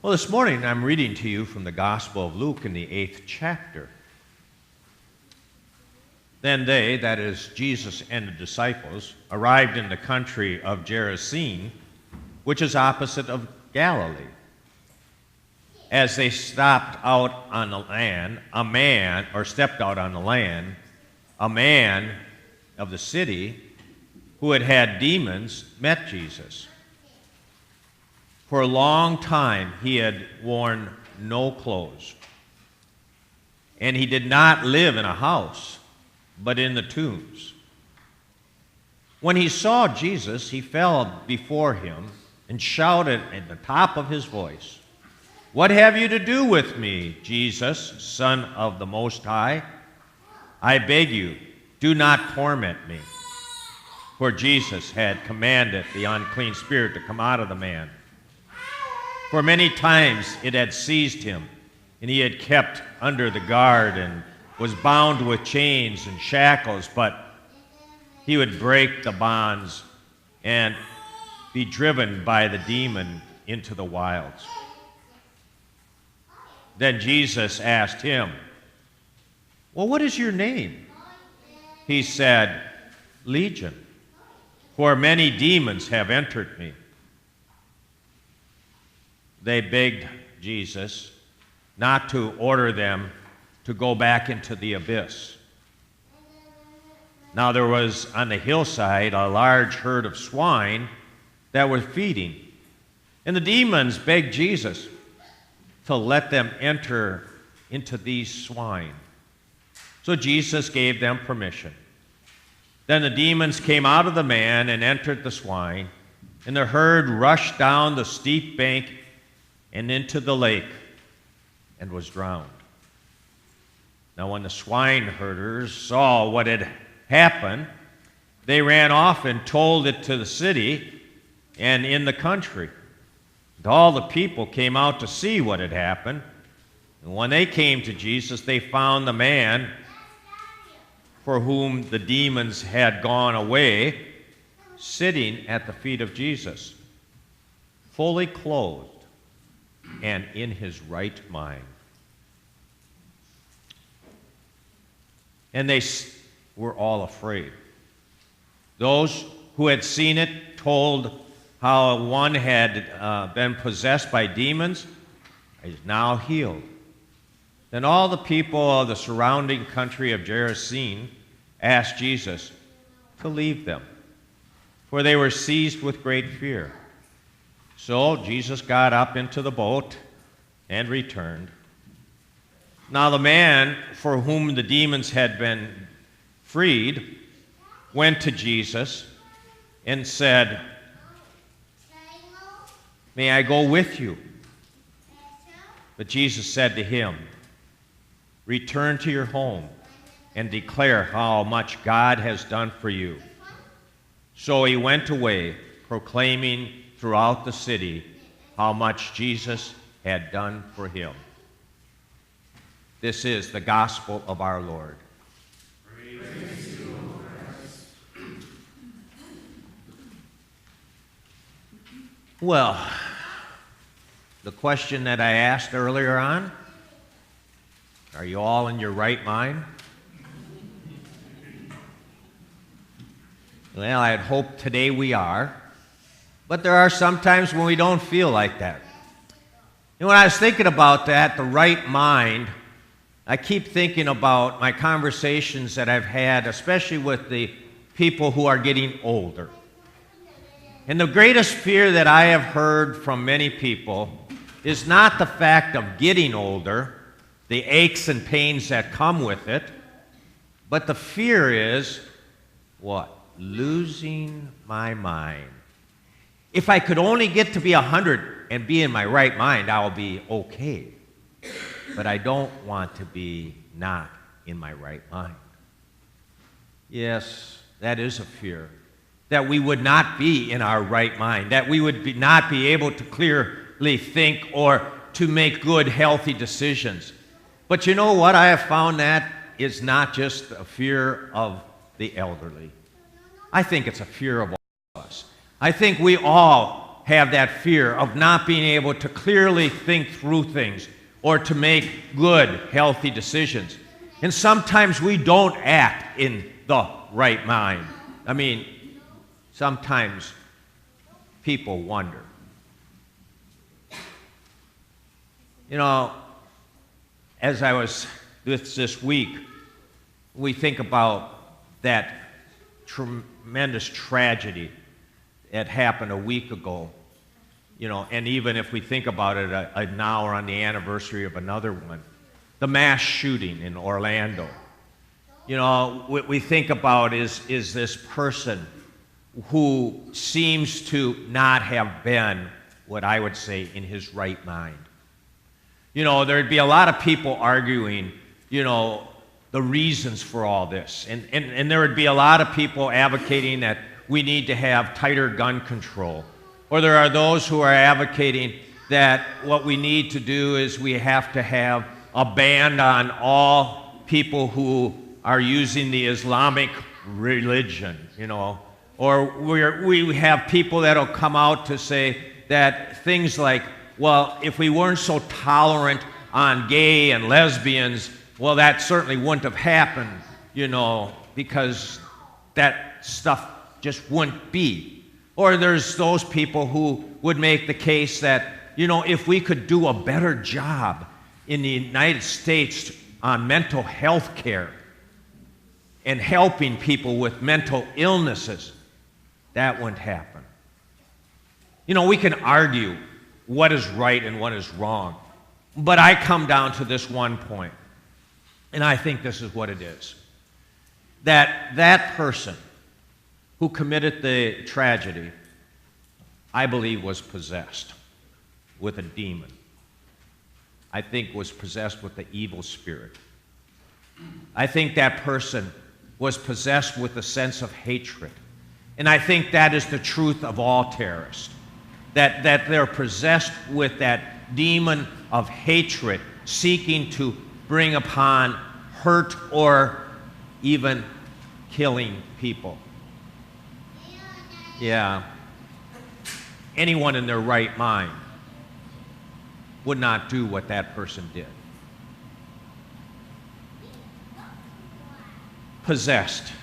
Well, this morning I'm reading to you from the Gospel of Luke in the 8th chapter. Then they, that is, Jesus and the disciples, arrived in the country of Gerasene, which is opposite of Galilee. As they stepped out on the land, a man of the city who had had demons met Jesus. For a long time he had worn no clothes, and he did not live in a house, but in the tombs. When he saw Jesus, he fell before him and shouted at the top of his voice, "What have you to do with me, Jesus, Son of the Most High? I beg you, do not torment me." For Jesus had commanded the unclean spirit to come out of the man. For many times it had seized him, and he had kept under the guard and was bound with chains and shackles, but he would break the bonds and be driven by the demon into the wilds. Then Jesus asked him, "Well, what is your name?" He said, "Legion, for many demons have entered me." They begged Jesus not to order them to go back into the abyss. Now there was on the hillside a large herd of swine that were feeding, and the demons begged Jesus to let them enter into these swine. So Jesus gave them permission. Then the demons came out of the man and entered the swine, and the herd rushed down the steep bank and into the lake and was drowned. Now when the swineherders saw what had happened, they ran off and told it to the city and in the country. And all the people came out to see what had happened. And when they came to Jesus, they found the man for whom the demons had gone away, sitting at the feet of Jesus, fully clothed and in his right mind. And they were all afraid. Those who had seen it told how one had been possessed by demons is now healed. Then all the people of the surrounding country of Gerasene asked Jesus to leave them, for they were seized with great fear. So Jesus got up into the boat and returned. Now the man for whom the demons had been freed went to Jesus and said, "May I go with you?" But Jesus said to him, "Return to your home and declare how much God has done for you." So he went away, proclaiming throughout the city how much Jesus had done for him. This is the gospel of our Lord. Praise to you, O Christ. Well, the question that I asked earlier on, are you all in your right mind? Well, I'd hope today we are. But there are some times when we don't feel like that. And when I was thinking about that, the right mind, I keep thinking about my conversations that I've had, especially with the people who are getting older. And the greatest fear that I have heard from many people is not the fact of getting older, the aches and pains that come with it, but the fear is, what? Losing my mind. If I could only get to be 100 and be in my right mind, I'll be okay. But I don't want to be not in my right mind. Yes, that is a fear, that we would not be in our right mind, that we would not be able to clearly think or to make good, healthy decisions. But you know what? I have found that is not just a fear of the elderly. I think it's a fear of all of us. I think we all have that fear of not being able to clearly think through things or to make good, healthy decisions. And sometimes we don't act in the right mind. I mean, sometimes people wonder. You know, as I was this week, we think about that tremendous tragedy that happened a week ago. You know, and even if we think about it now or on the anniversary of another one, the mass shooting in Orlando. You know, what we think about is this person who seems to not have been, what I would say, in his right mind. You know, there'd be a lot of people arguing, you know, the reasons for all this. And there would be a lot of people advocating that we need to have tighter gun control. Or there are those who are advocating that what we need to do is we have to have a ban on all people who are using the Islamic religion, you know. Or we have people that will come out to say that things like, well, if we weren't so tolerant on gay and lesbians, well, that certainly wouldn't have happened, you know, because that stuff just wouldn't be. Or there's those people who would make the case that, you know, if we could do a better job in the United States on mental health care and helping people with mental illnesses, that wouldn't happen. You know, we can argue what is right and what is wrong, but I come down to this one point, and I think this is what it is. That person who committed the tragedy, I believe, was possessed with a demon. I think was possessed with the evil spirit. I think that person was possessed with a sense of hatred. And I think that is the truth of all terrorists, that they're possessed with that demon of hatred, seeking to bring upon hurt or even killing people. Yeah. Anyone in their right mind would not do what that person did. Possessed.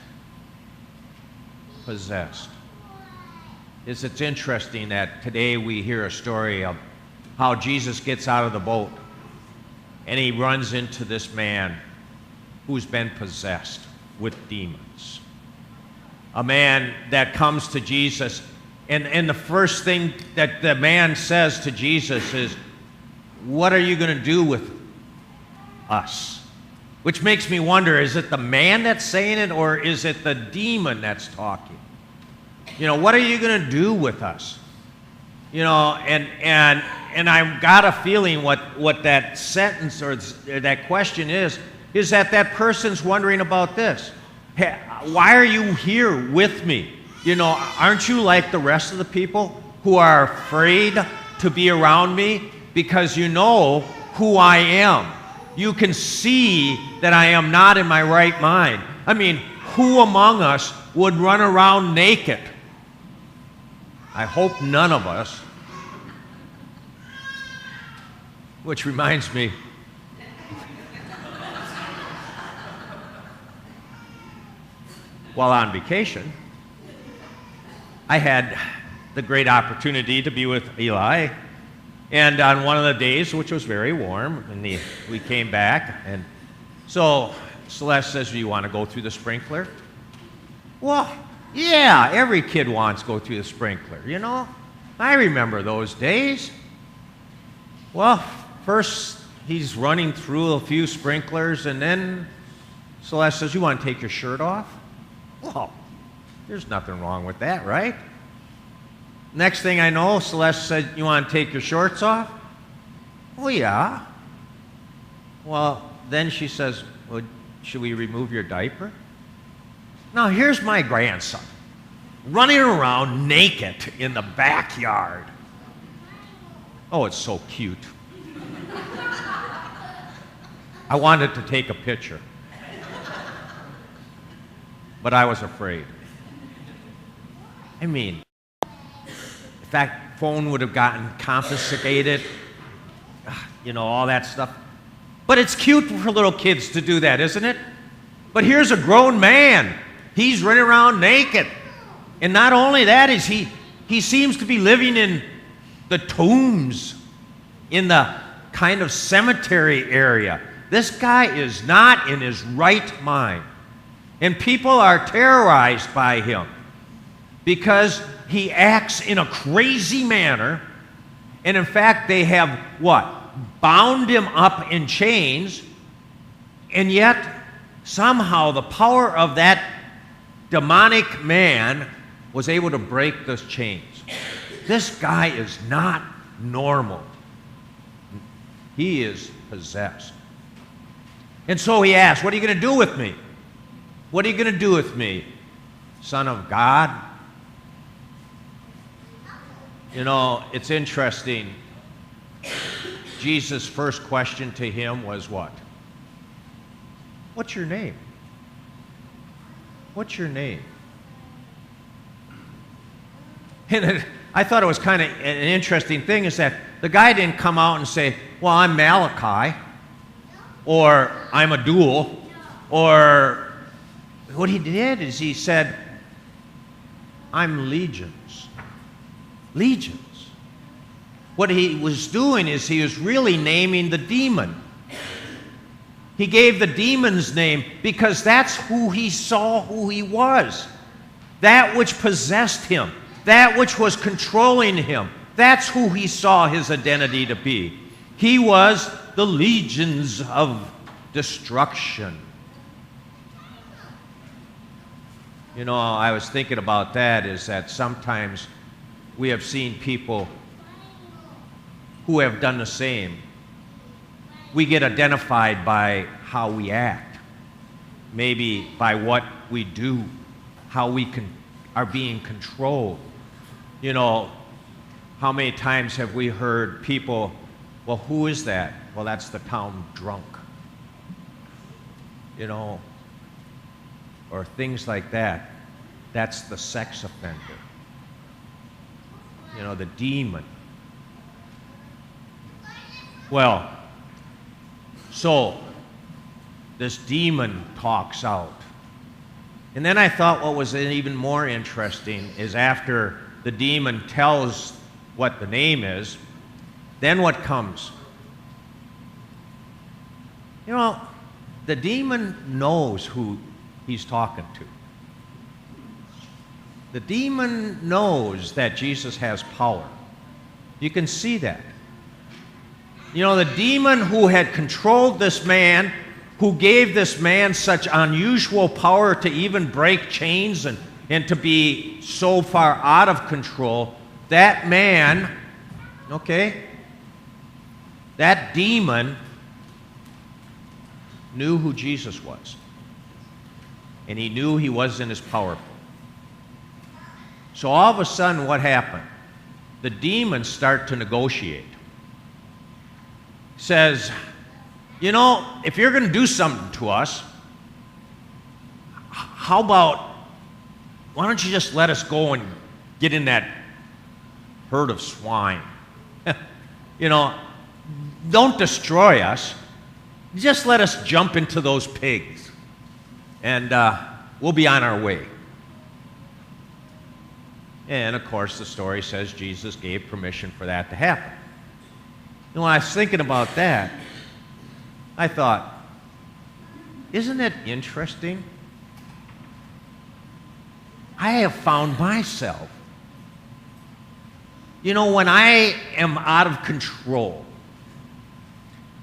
It's interesting that today we hear a story of how Jesus gets out of the boat and he runs into this man who's been possessed with demons. A man that comes to Jesus, and the first thing that the man says to Jesus is, "What are you going to do with us?" Which makes me wonder, is it the man that's saying it, or is it the demon that's talking? You know, what are you going to do with us? You know, and I've got a feeling what that sentence or that question is that person's wondering about this. Hey, why are you here with me? You know, aren't you like the rest of the people who are afraid to be around me because you know who I am? You can see that I am not in my right mind. I mean, who among us would run around naked? I hope none of us. Which reminds me, while on vacation, I had the great opportunity to be with Eli. And on one of the days, which was very warm, and we came back, and so Celeste says, "Do you want to go through the sprinkler?" Well, yeah, every kid wants to go through the sprinkler, you know? I remember those days. Well, first he's running through a few sprinklers, and then Celeste says, "You want to take your shirt off?" Well, there's nothing wrong with that, right? Next thing I know, Celeste said, "You want to take your shorts off?" Oh, yeah. Well, then she says, "Well, should we remove your diaper?" Now, here's my grandson running around naked in the backyard. Oh, it's so cute. I wanted to take a picture, but I was afraid. I mean, in fact, phone would have gotten confiscated, all that stuff. But it's cute for little kids to do that, isn't it? But here's a grown man. He's running around naked. And not only that, is he seems to be living in the tombs, in the kind of cemetery area. This guy is not in his right mind. And people are terrorized by him because he acts in a crazy manner. And in fact, they have what? Bound him up in chains. And yet, somehow, the power of that demonic man was able to break those chains. This guy is not normal. He is possessed. And so he asked, what are you going to do with me? What are you going to do with me, Son of God? It's interesting. Jesus' first question to him was what? What's your name? What's your name? And I thought it was kind of an interesting thing is that the guy didn't come out and say, well, I'm Malachi, or I'm Abdul, or what he did is he said, I'm legions. Legions. What he was doing is he was really naming the demon. He gave the demon's name because that's who he saw who he was. That which possessed him. That which was controlling him. That's who he saw his identity to be. He was the legions of destruction. I was thinking about that is that sometimes we have seen people who have done the same. We get identified by how we act, maybe by what we do, how we are being controlled. How many times have we heard people, well, who is that? Well, that's the town drunk. Or things like that. That's the sex offender. The demon. Well, so this demon talks out. And then I thought what was even more interesting is after the demon tells what the name is, then what comes? The demon knows who he's talking to. The demon knows that Jesus has power. You can see that. The demon who had controlled this man, who gave this man such unusual power to even break chains and to be so far out of control, that man, that demon knew who Jesus was. And he knew he wasn't as powerful. So all of a sudden, what happened? The demons start to negotiate. Says, if you're going to do something to us, how about, why don't you just let us go and get in that herd of swine? Don't destroy us. Just let us jump into those pigs, and we'll be on our way. And, of course, the story says Jesus gave permission for that to happen. And when I was thinking about that, I thought, isn't it interesting? I have found myself, when I am out of control,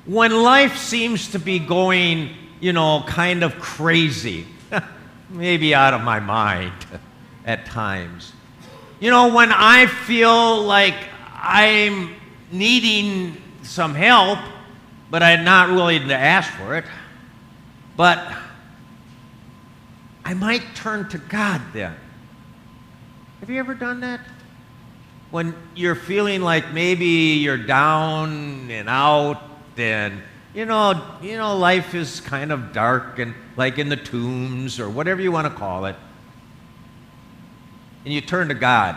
when life seems to be going, kind of crazy, maybe out of my mind at times, when I feel like I'm needing some help, but I'm not willing to ask for it, but I might turn to God then. Have you ever done that? When you're feeling like maybe you're down and out and, life is kind of dark and like in the tombs or whatever you want to call it, and you turn to God.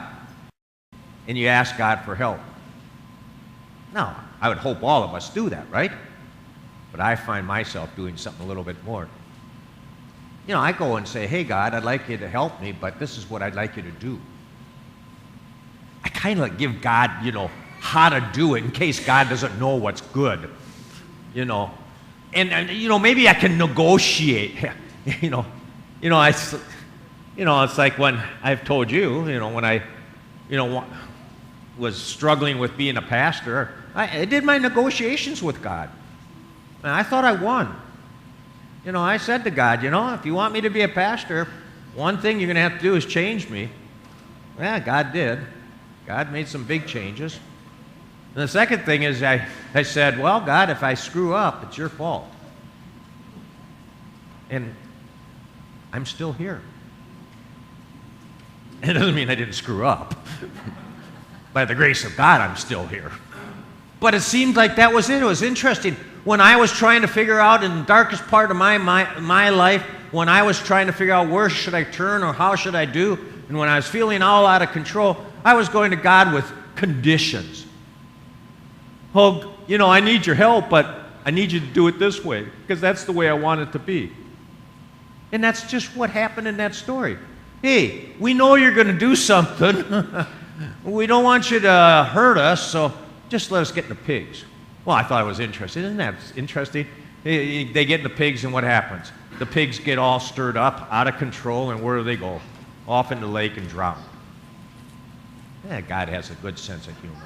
and you ask God for help. Now, I would hope all of us do that, right? But I find myself doing something a little bit more. I go and say, hey, God, I'd like you to help me, but this is what I'd like you to do. I kind of give God, how to do it in case God doesn't know what's good, And maybe I can negotiate, it's like when I've told you, when I, was struggling with being a pastor, I did my negotiations with God. And I thought I won. I said to God, if you want me to be a pastor, one thing you're going to have to do is change me. Yeah, God did. God made some big changes. And the second thing is I said, well, God, if I screw up, it's your fault. And I'm still here. It doesn't mean I didn't screw up. By the grace of God, I'm still here. But it seemed like that was it. It was interesting. When I was trying to figure out in the darkest part of my life, when I was trying to figure out where should I turn or how should I do, and when I was feeling all out of control, I was going to God with conditions. Oh, I need your help, but I need you to do it this way, because that's the way I want it to be. And that's just what happened in that story. Hey, we know you're going to do something. We don't want you to hurt us, so just let us get in the pigs. Well, I thought it was interesting. Isn't that interesting? They get in the pigs, and what happens? The pigs get all stirred up, out of control, and where do they go? Off in the lake and drown. Yeah, God has a good sense of humor.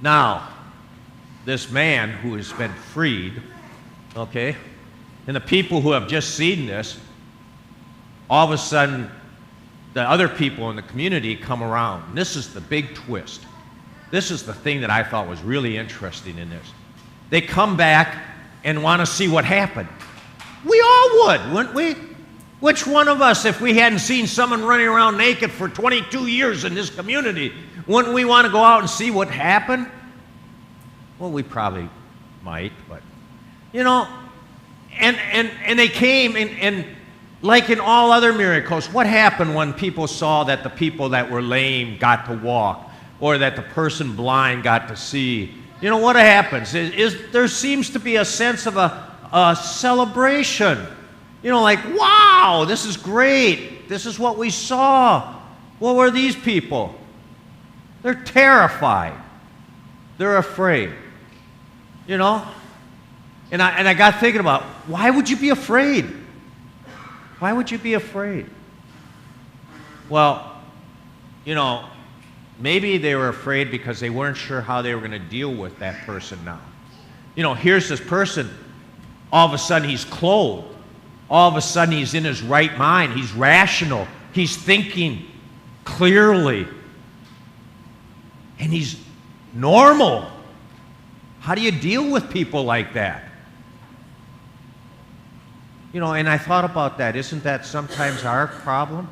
Now, this man who has been freed, okay, and the people who have just seen this, all of a sudden, the other people in the community come around. And this is the big twist. This is the thing that I thought was really interesting in this. They come back and want to see what happened. We all would, wouldn't we? Which one of us, if we hadn't seen someone running around naked for 22 years in this community, wouldn't we want to go out and see what happened? Well, we probably might, but, and they came, and like in all other miracles, what happened when people saw that the people that were lame got to walk, or that the person blind got to see? What happens is there seems to be a sense of a celebration. Like, wow, this is great. This is what we saw. What were these people? They're terrified. They're afraid. And I got thinking about, why would you be afraid? Why would you be afraid? Well, maybe they were afraid because they weren't sure how they were going to deal with that person now. Here's this person. All of a sudden, he's clothed. All of a sudden, he's in his right mind. He's rational. He's thinking clearly. And he's normal. How do you deal with people like that? And I thought about that. Isn't that sometimes our problem?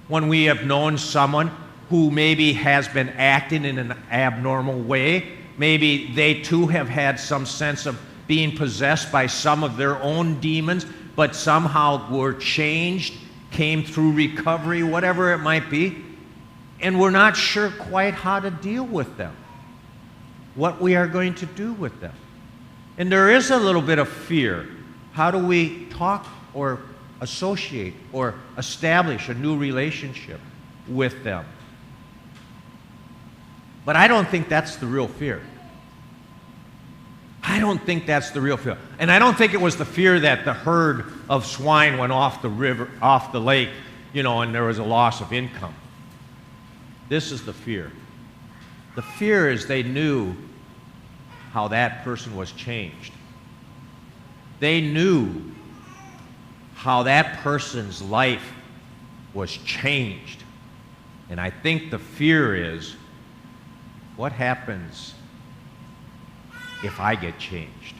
When we have known someone who maybe has been acting in an abnormal way, maybe they too have had some sense of being possessed by some of their own demons, but somehow were changed, came through recovery, whatever it might be, and we're not sure quite how to deal with them, what we are going to do with them. And there is a little bit of fear. How do we talk or associate or establish a new relationship with them? But I don't think that's the real fear. I don't think that's the real fear. And I don't think it was the fear that the herd of swine went off the river, off the lake, and there was a loss of income. This is the fear. The fear is they knew how that person was changed. They knew how that person's life was changed. And I think the fear is, what happens if I get changed?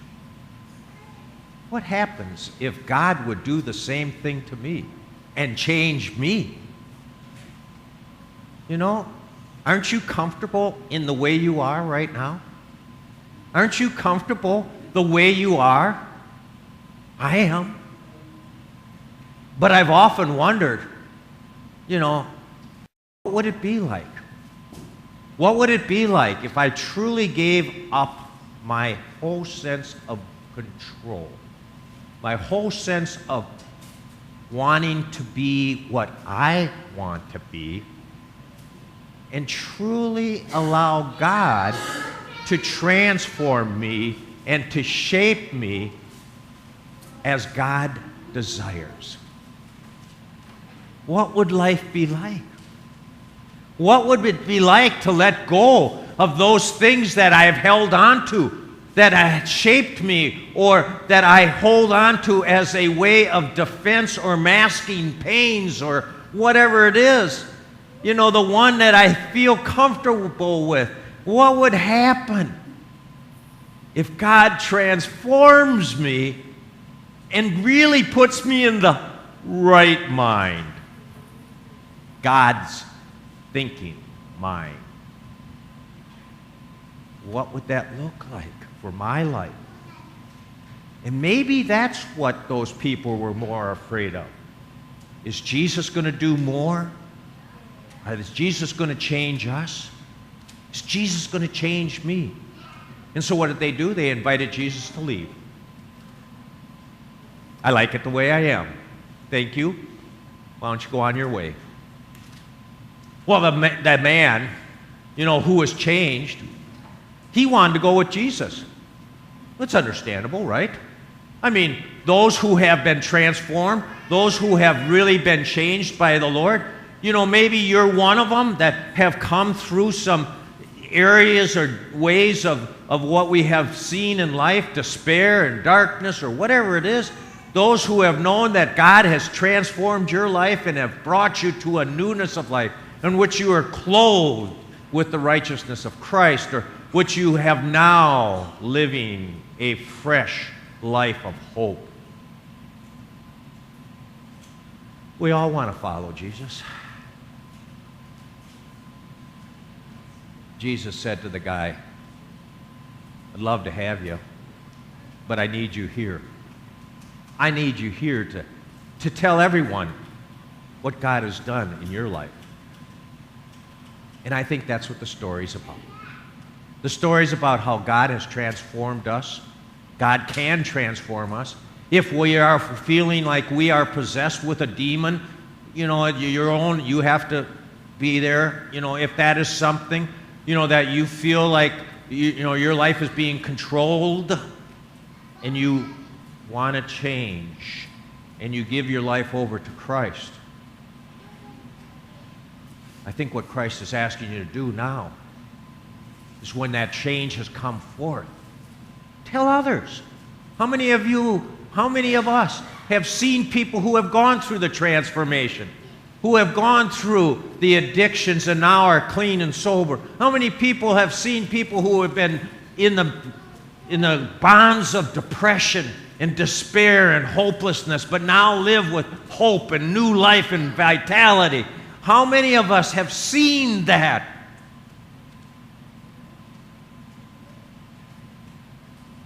What happens if God would do the same thing to me and change me? Aren't you comfortable in the way you are right now? Aren't you comfortable the way you are? I am. But I've often wondered, What would it be like? What would it be like if I truly gave up my whole sense of control, my whole sense of wanting to be what I want to be, and truly allow God to transform me and to shape me as God desires? What would life be like? What would it be like to let go of those things that I have held on to, that had shaped me, or that I hold on to as a way of defense or masking pains or whatever it is? You know, the one that I feel comfortable with. What would happen if God transforms me and really puts me in the right mind? God's thinking mind. What would that look like for my life? And maybe that's what those people were more afraid of. Is Jesus going to do more? Is Jesus going to change us? Is Jesus going to change me? And so what did they do? They invited Jesus to leave. I like it the way I am. Thank you. Why don't you go on your way? Well, that man, you know, who was changed, he wanted to go with Jesus. That's understandable, right? I mean, those who have been transformed, those who have really been changed by the Lord, you know, maybe you're one of them that have come through some areas or ways of what we have seen in life, despair and darkness or whatever it is. Those who have known that God has transformed your life and have brought you to a newness of life in which you are clothed with the righteousness of Christ, or which you have now living a fresh life of hope. We all want to follow Jesus. Jesus said to the guy, I'd love to have you, but I need you here. I need you here to tell everyone what God has done in your life. And I think that's what the story's about. The story's about how God has transformed us. God can transform us. If we are feeling like we are possessed with a demon, you know, you have to be there. You know, if that is something, you know, that you feel like, you know, your life is being controlled and you want to change and you give your life over to Christ. I think what Christ is asking you to do now is, when that change has come forth, tell others. How many of us have seen people who have gone through the transformation, who have gone through the addictions and now are clean and sober? How many people have seen people who have been in the bonds of depression and despair and hopelessness, but now live with hope and new life and vitality? How many of us have seen that?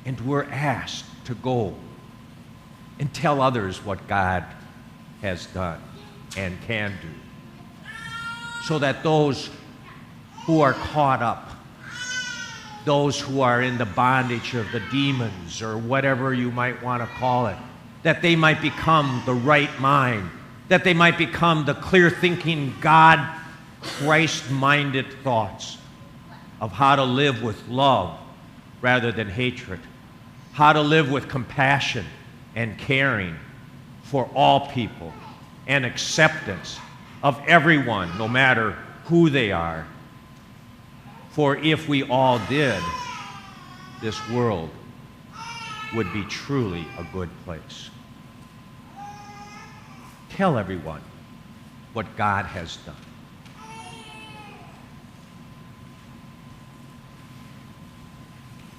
And we're asked to go and tell others what God has done and can do, so that those who are caught up, those who are in the bondage of the demons or whatever you might want to call it, that they might become the right mind, that they might become the clear-thinking, God, Christ-minded thoughts of how to live with love rather than hatred, how to live with compassion and caring for all people, and acceptance of everyone, no matter who they are. For if we all did, this world would be truly a good place. Tell everyone what God has done.